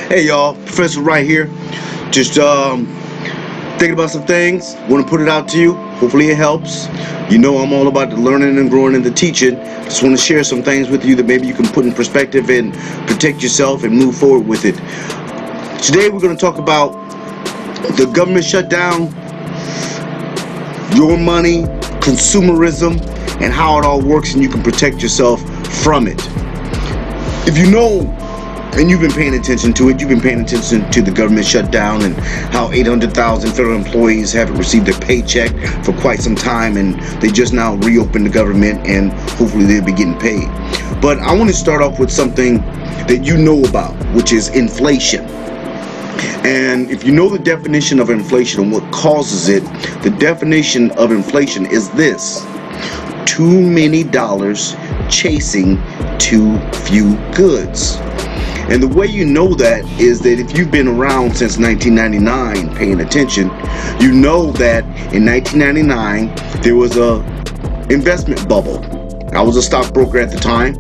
Hey y'all, Professor Wright here. Just thinking about some things. Want to put it out to you. Hopefully it helps. You know I'm all about the learning and growing and the teaching. Just want to share some things with you that maybe you can put in perspective and protect yourself and move forward with it. Today we're going to talk about the government shutdown, your money, consumerism, and how it all works and you can protect yourself from it. If you know, and you've been paying attention to it, you've been paying attention to the government shutdown and how 800,000 federal employees haven't received their paycheck for quite some time, and they just now reopened the government and hopefully they'll be getting paid. But I want to start off with something that you know about, which is inflation. And if you know the definition of inflation and what causes it, the definition of inflation is this: too many dollars chasing too few goods. And the way you know that is that if you've been around since 1999 paying attention, you know that in 1999 there was a investment bubble. I was a stockbroker at the time,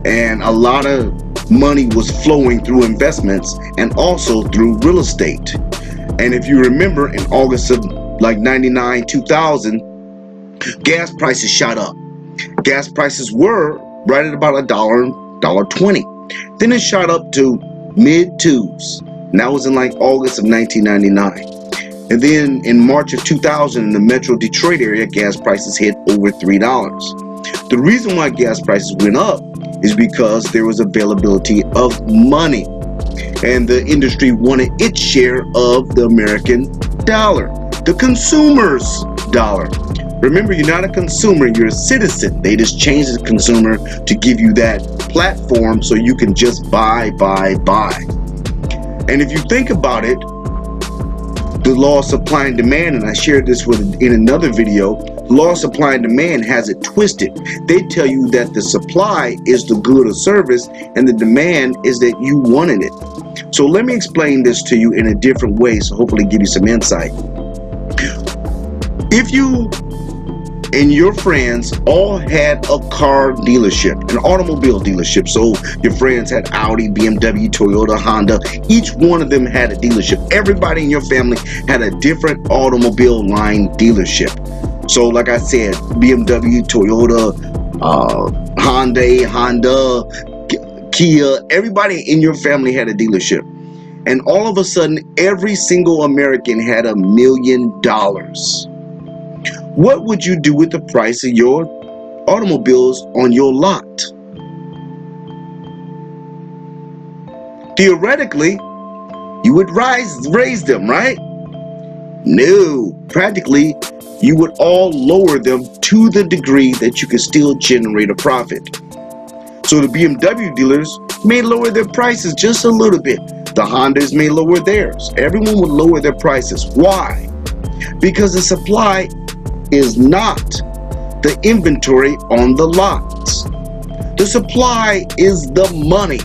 and a lot of money was flowing through investments and also through real estate. And if you remember, in August of like 99, 2000, gas prices shot up. Gas prices were right at about $1.20. Then it shot up to mid-twos. And that was in like August of 1999. And then in March of 2000, in the Metro Detroit area, gas prices hit over $3. The reason why gas prices went up is because there was availability of money. And the industry wanted its share of the American dollar, the consumer's dollar. Remember, you're not a consumer, you're a citizen. They just changed the consumer to give you that platform so you can just buy. And if you think about it, the law of supply and demand, and I shared this in another video, the law of supply and demand has it twisted. They tell you that the supply is the good or service and the demand is that you wanted it. So let me explain this to you in a different way, so hopefully give you some insight. If you and your friends all had a car dealership, an automobile dealership. So your friends had Audi, BMW, Toyota, Honda. Each one of them had a dealership. Everybody in your family had a different automobile line dealership. So like I said, BMW, Toyota, Honda, Kia, everybody in your family had a dealership. And all of a sudden, every single American had $1 million. What would you do with the price of your automobiles on your lot? Theoretically, you would raise them, right? No, practically, you would all lower them to the degree that you could still generate a profit. So the BMW dealers may lower their prices just a little bit. The Hondas may lower theirs. Everyone would lower their prices. Why? Because the supply is not the inventory on the lots. The supply is the money.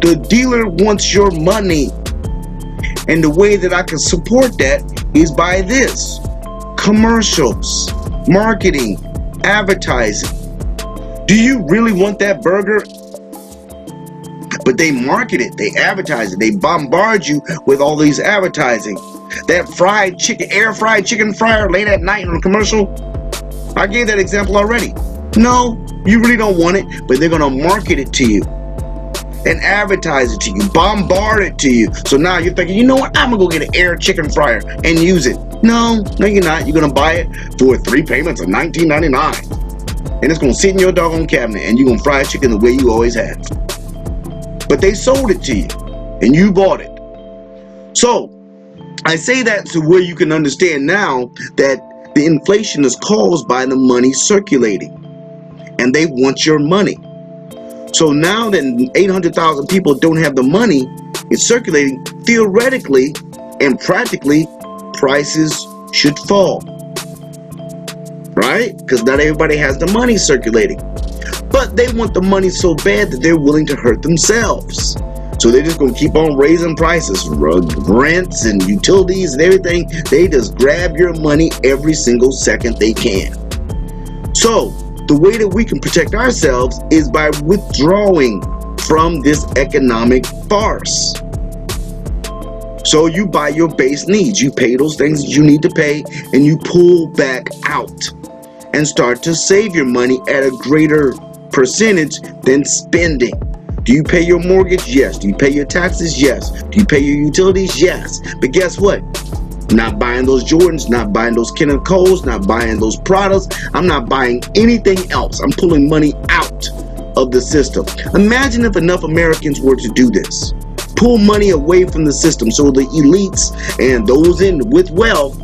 The dealer wants your money. And the way that I can support that is by this: commercials, marketing, advertising. Do you really want that burger? But they market it, they advertise it, they bombard you with all these advertising. That fried chicken, air fried chicken fryer late at night on a commercial, I gave that example already. No, you really don't want it, but they're gonna market it to you and advertise it to you, bombard it to you. So now you're thinking, you know what, I'm gonna go get an air chicken fryer and use it. No, you're not. You're gonna buy it for 3 payments of $19.99. And it's gonna sit in your doggone cabinet and you're gonna fry chicken the way you always have. But they sold it to you and you bought it. So I say that to where you can understand now that the inflation is caused by the money circulating, and they want your money. So now that 800,000 people don't have the money, it's circulating. Theoretically and practically, prices should fall, right? Because not everybody has the money circulating. But they want the money so bad that they're willing to hurt themselves. So they're just going to keep on raising prices, rents and utilities and everything. They just grab your money every single second they can. So the way that we can protect ourselves is by withdrawing from this economic farce. So you buy your base needs. You pay those things that you need to pay, and you pull back out and start to save your money at a greater percentage than spending. Do you pay your mortgage? Yes. Do you pay your taxes? Yes. Do you pay your utilities? Yes. But guess what? Not buying those Jordans, not buying those Kenneth Coles, not buying those Pradas. I'm not buying anything else. I'm pulling money out of the system. Imagine if enough Americans were to do this. Pull money away from the system so the elites and those in with wealth,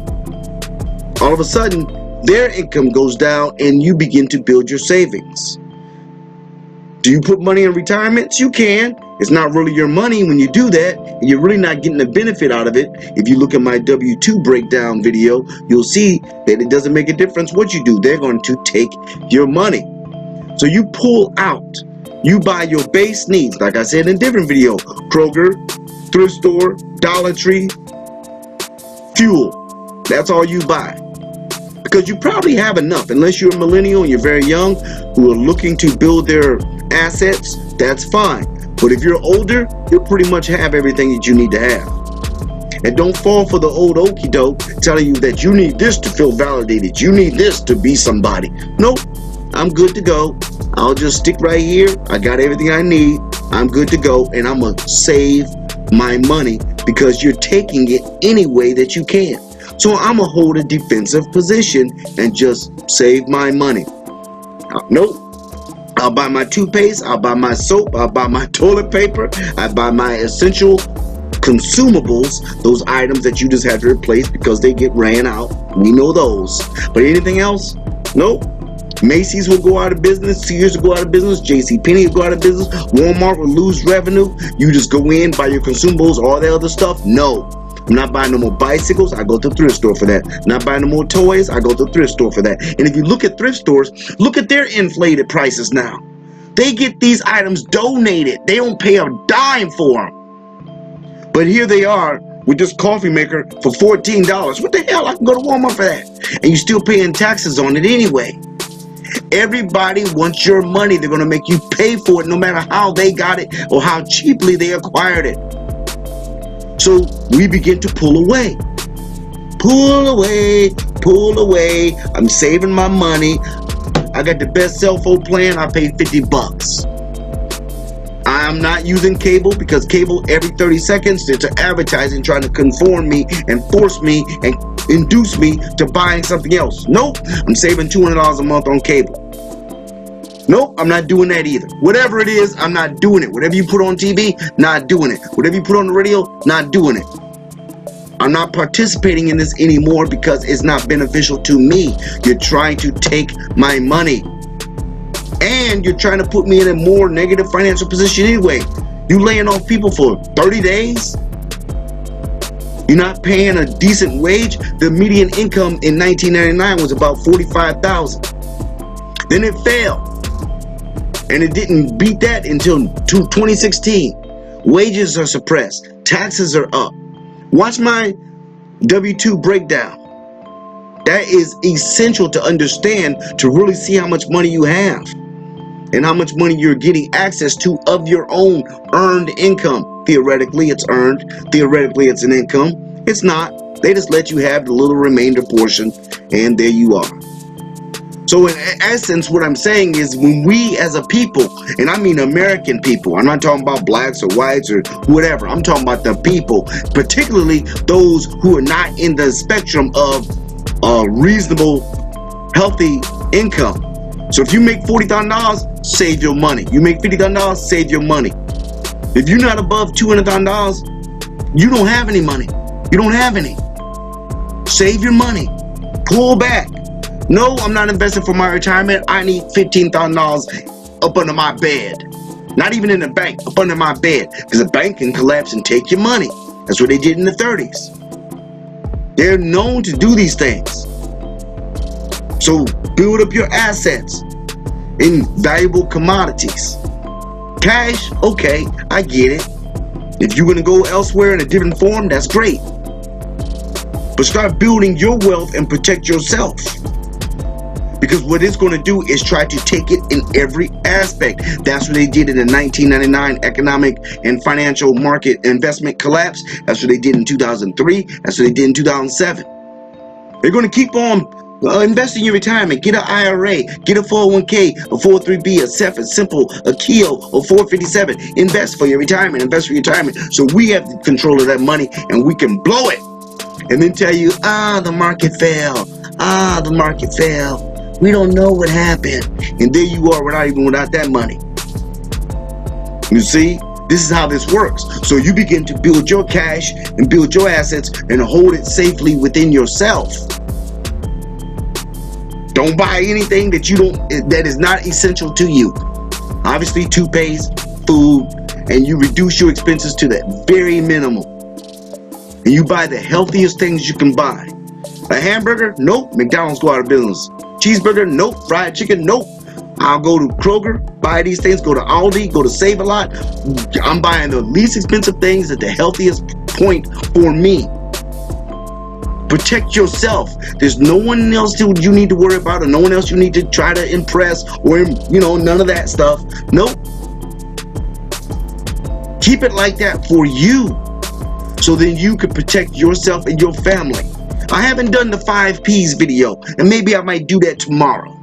all of a sudden, their income goes down and you begin to build your savings. Do you put money in retirements? You can. It's not really your money when you do that, and you're really not getting the benefit out of it. If you look at my W-2 breakdown video, you'll see that it doesn't make a difference what you do. They're going to take your money. So you pull out. You buy your base needs, like I said in a different video. Kroger, thrift store, Dollar Tree, fuel. That's all you buy. Because you probably have enough, unless you're a millennial and you're very young, who are looking to build their assets, that's fine. But if you're older, you pretty much have everything that you need to have. And don't fall for the old okie doke telling you that you need this to feel validated. You need this to be somebody. Nope, I'm good to go. I'll just stick right here. I got everything I need. I'm good to go, and I'm going to save my money because you're taking it any way that you can. So I'm going to hold a defensive position and just save my money. Nope. I'll buy my toothpaste. I'll buy my soap. I'll buy my toilet paper. I buy my essential consumables, those items that you just have to replace because they get ran out. We know those. But anything else? Nope. Macy's will go out of business, Sears will go out of business, JCPenney will go out of business, Walmart will lose revenue. You just go in, buy your consumables, all that other stuff. No. I'm not buying no more bicycles. I go to the thrift store for that. Not buying no more toys. I go to the thrift store for that. And if you look at thrift stores, look at their inflated prices now. They get these items donated. They don't pay a dime for them. But here they are with this coffee maker for $14. What the hell? I can go to Walmart for that. And you're still paying taxes on it anyway. Everybody wants your money. They're going to make you pay for it no matter how they got it or how cheaply they acquired it. So we begin to pull away. Pull away, pull away. I'm saving my money. I got the best cell phone plan. I paid $50. I'm not using cable because cable every 30 seconds it's advertising trying to conform me and force me and induce me to buying something else. Nope, I'm saving $200 a month on cable. Nope, I'm not doing that either. Whatever it is, I'm not doing it. Whatever you put on TV, not doing it. Whatever you put on the radio, not doing it. I'm not participating in this anymore because it's not beneficial to me. You're trying to take my money. And you're trying to put me in a more negative financial position anyway. You laying off people for 30 days? You're not paying a decent wage? The median income in 1999 was about $45,000. Then it fell. And it didn't beat that until 2016. Wages are suppressed. Taxes are up. Watch my W-2 breakdown. That is essential to understand to really see how much money you have and how much money you're getting access to of your own earned income. Theoretically, it's earned. Theoretically, it's an income. It's not. They just let you have the little remainder portion, and there you are. So in essence, what I'm saying is when we as a people, and I mean American people, I'm not talking about blacks or whites or whatever, I'm talking about the people, particularly those who are not in the spectrum of reasonable, healthy income. So if you make $40,000, save your money. You make $50,000, save your money. If you're not above $200,000, you don't have any money. You don't have any. Save your money. Pull back. No, I'm not investing for my retirement. I need $15,000 up under my bed. Not even in the bank, up under my bed. Because the bank can collapse and take your money. That's what they did in the 30s. They're known to do these things. So build up your assets in valuable commodities. Cash, okay, I get it. If you're going to go elsewhere in a different form, that's great. But start building your wealth and protect yourself. Because what it's going to do is try to take it in every aspect. That's what they did in the 1999 economic and financial market investment collapse. That's what they did in 2003. That's what they did in 2007. They're going to keep on investing in your retirement. Get an IRA, get a 401k, a 403b, a SEF, a Simple, a KEO, a 457. Invest for your retirement. Invest for your retirement. So we have control of that money and we can blow it. And then tell you, the market fell. The market fell. We don't know what happened. And there you are without that money. You see? This is how this works. So you begin to build your cash and build your assets and hold it safely within yourself. Don't buy anything that is not essential to you. Obviously, toothpaste, food, and you reduce your expenses to that very minimal. And you buy the healthiest things you can buy. A hamburger? Nope. McDonald's go out of business. Cheeseburger? Nope. Fried chicken? Nope. I'll go to Kroger, buy these things, go to Aldi, go to Save-A-Lot. I'm buying the least expensive things at the healthiest point for me. Protect yourself. There's no one else you need to worry about, or no one else you need to try to impress, or, none of that stuff. Nope. Keep it like that for you, so then you can protect yourself and your family. I haven't done the 5 P's video, and maybe I might do that tomorrow.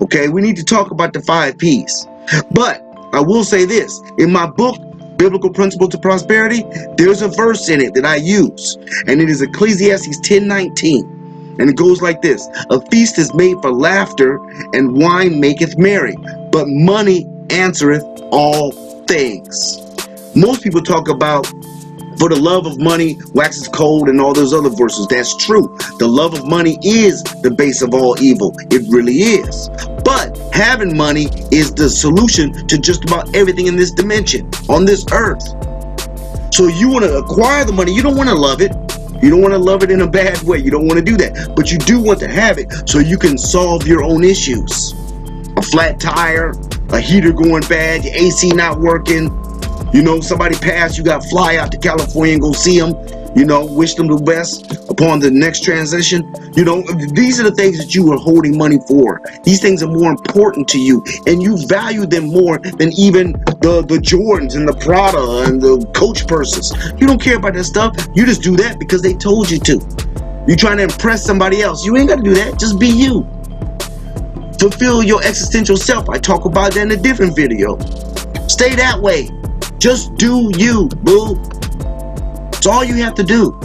Okay, we need to talk about the 5 P's. But I will say this, in my book, Biblical Principles to Prosperity, there's a verse in it that I use, and it is Ecclesiastes 10:19. And it goes like this: a feast is made for laughter, and wine maketh merry, but money answereth all things. Most people talk about, for the love of money waxes cold, and all those other verses. That's true. The love of money is the base of all evil. It really is. But having money is the solution to just about everything in this dimension, on this earth. So you want to acquire the money. You don't want to love it. You don't want to love it in a bad way. You don't want to do that. But you do want to have it so you can solve your own issues. A flat tire, a heater going bad, your AC not working. Somebody passed, you got to fly out to California and go see them. Wish them the best upon the next transition. These are the things that you are holding money for. These things are more important to you, and you value them more than even the Jordans and the Prada and the Coach purses. You don't care about that stuff. You just do that because they told you to. You're trying to impress somebody else. You ain't got to do that. Just be you. Fulfill your existential self. I talk about that in a different video. Stay that way. Just do you, boo. It's all you have to do.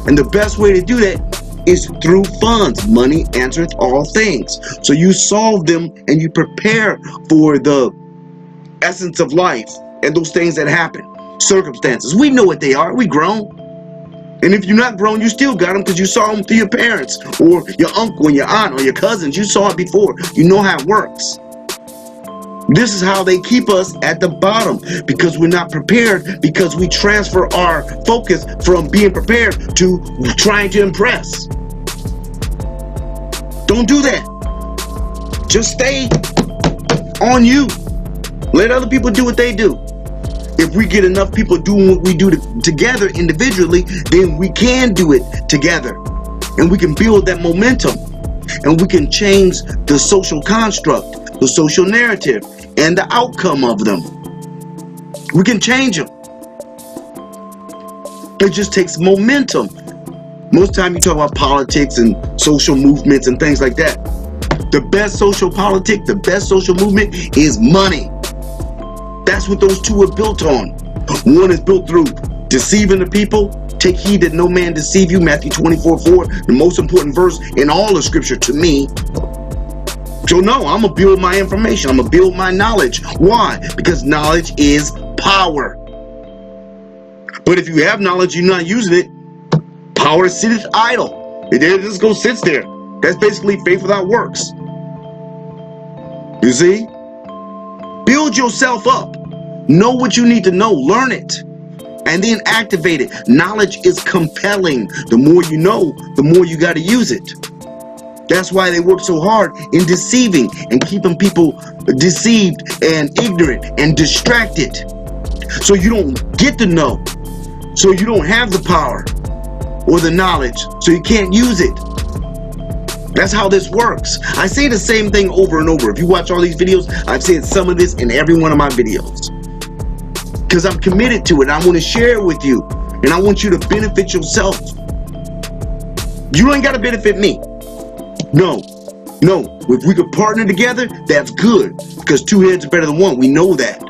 And the best way to do that is through funds. Money answereth all things. So you solve them and you prepare for the essence of life and those things that happen. Circumstances. We know what they are. We grown. And if you're not grown, you still got them because you saw them through your parents or your uncle and your aunt or your cousins. You saw it before. You know how it works. This is how they keep us at the bottom, because we're not prepared, because we transfer our focus from being prepared to trying to impress. Don't do that. Just stay on you. Let other people do what they do. If we get enough people doing what we do together individually, then we can do it together. And we can build that momentum. And we can change the social construct, the social narrative, and the outcome of them. We can change them. It just takes momentum. Most time you talk about politics and social movements and things like that. The best social politic, the best social movement is money. That's what those two are built on. One is built through deceiving the people. Take heed that no man deceive you, Matthew 24:4, the most important verse in all of Scripture to me. So no, I'm going to build my information. I'm going to build my knowledge. Why? Because knowledge is power. But if you have knowledge, you're not using it, power sitteth idle. It just goes sits there. That's basically faith without works. You see? Build yourself up. Know what you need to know. Learn it. And then activate it. Knowledge is compelling. The more you know, the more you got to use it. That's why they work so hard in deceiving and keeping people deceived and ignorant and distracted. So you don't get to know. So you don't have the power or the knowledge. So you can't use it. That's how this works. I say the same thing over and over. If you watch all these videos, I've said some of this in every one of my videos. Because I'm committed to it. I want to share it with you. And I want you to benefit yourself. You ain't got to benefit me. No. No. If we could partner together, that's good. Because two heads are better than one. We know that.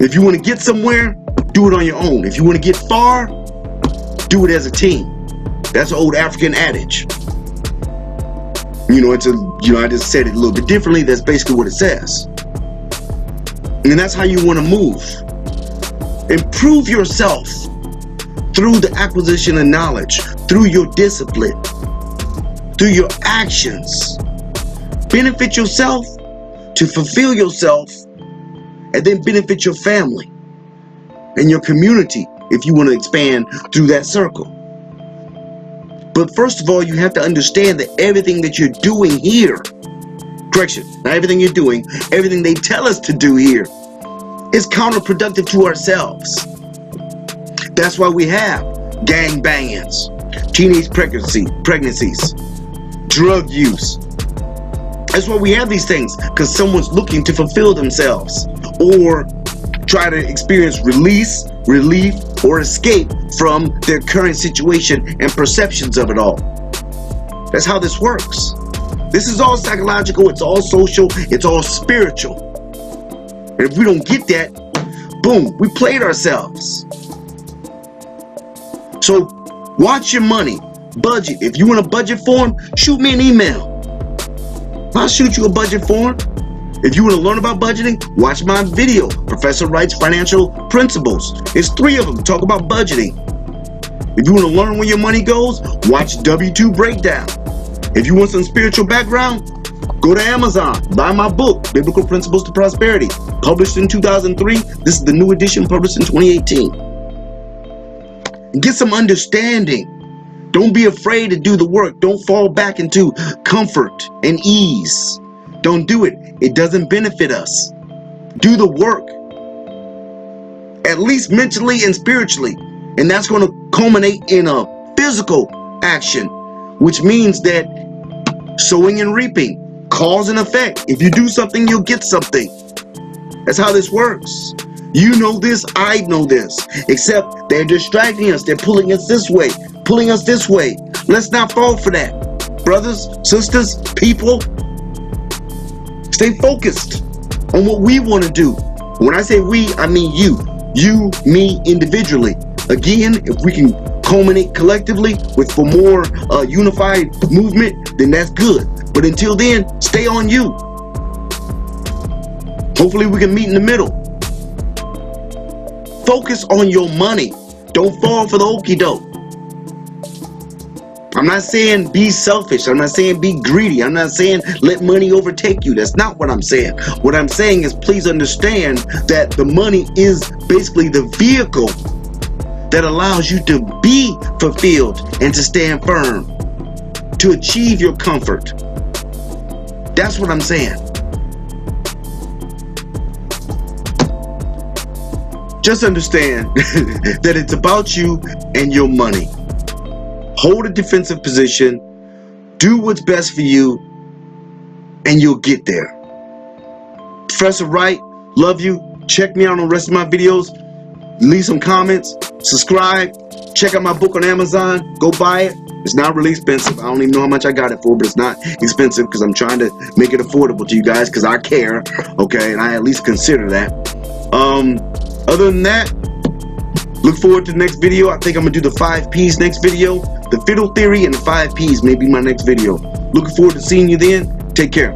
If you want to get somewhere, do it on your own. If you want to get far, do it as a team. That's an old African adage. You know, I just said it a little bit differently. That's basically what it says. And that's how you want to move. Improve yourself through the acquisition of knowledge, through your discipline, through your actions. Benefit yourself to fulfill yourself, and then benefit your family and your community if you want to expand through that circle. But first of all, you have to understand that everything that you're doing here, correction, not everything you're doing, everything they tell us to do here is counterproductive to ourselves. That's why we have gang bangings, teenage pregnancies, drug use. That's why we have these things, because someone's looking to fulfill themselves or try to experience release, relief, or escape from their current situation and perceptions of it all. That's how this works. This is all psychological, it's all social, it's all spiritual. And if we don't get that, boom, we played ourselves. So watch your money, budget. If you want a budget form, shoot me an email. I'll shoot you a budget form. If you want to learn about budgeting, watch my video, Professor Wright's Financial Principles. It's 3 of them, talk about budgeting. If you want to learn where your money goes, watch W2 Breakdown. If you want some spiritual background, go to Amazon, buy my book, Biblical Principles to Prosperity, published in 2003. This is the new edition, published in 2018. And get some understanding. Don't be afraid to do the work. Don't fall back into comfort and ease. Don't do it. It doesn't benefit us. Do the work, at least mentally and spiritually. And that's going to culminate in a physical action, which means that sowing and reaping, cause and effect. If you do something, you'll get something. That's how this works. You know this, I know this, except they're distracting us. They're pulling us this way, pulling us this way. Let's not fall for that. Brothers, sisters, people, stay focused on what we want to do. When I say we, I mean you. You, me, individually. Again, if we can culminate collectively for more unified movement, then that's good. But until then, stay on you. Hopefully we can meet in the middle. Focus on your money. Don't fall for the okie doke. I'm not saying be selfish. I'm not saying be greedy. I'm not saying let money overtake you. That's not what I'm saying. What I'm saying is please understand that the money is basically the vehicle that allows you to be fulfilled and to stand firm, to achieve your comfort. That's what I'm saying. Just understand that it's about you and your money. Hold a defensive position, do what's best for you, and you'll get there. Professor Wright, love you. Check me out on the rest of my videos. Leave some comments, subscribe, check out my book on Amazon, go buy it. It's not really expensive. I don't even know how much I got it for, but it's not expensive because I'm trying to make it affordable to you guys because I care, okay, and I at least consider that. Other than that, look forward to the next video. I think I'm going to do the 5 P's next video. The fiddle theory and the 5 P's may be my next video. Looking forward to seeing you then. Take care.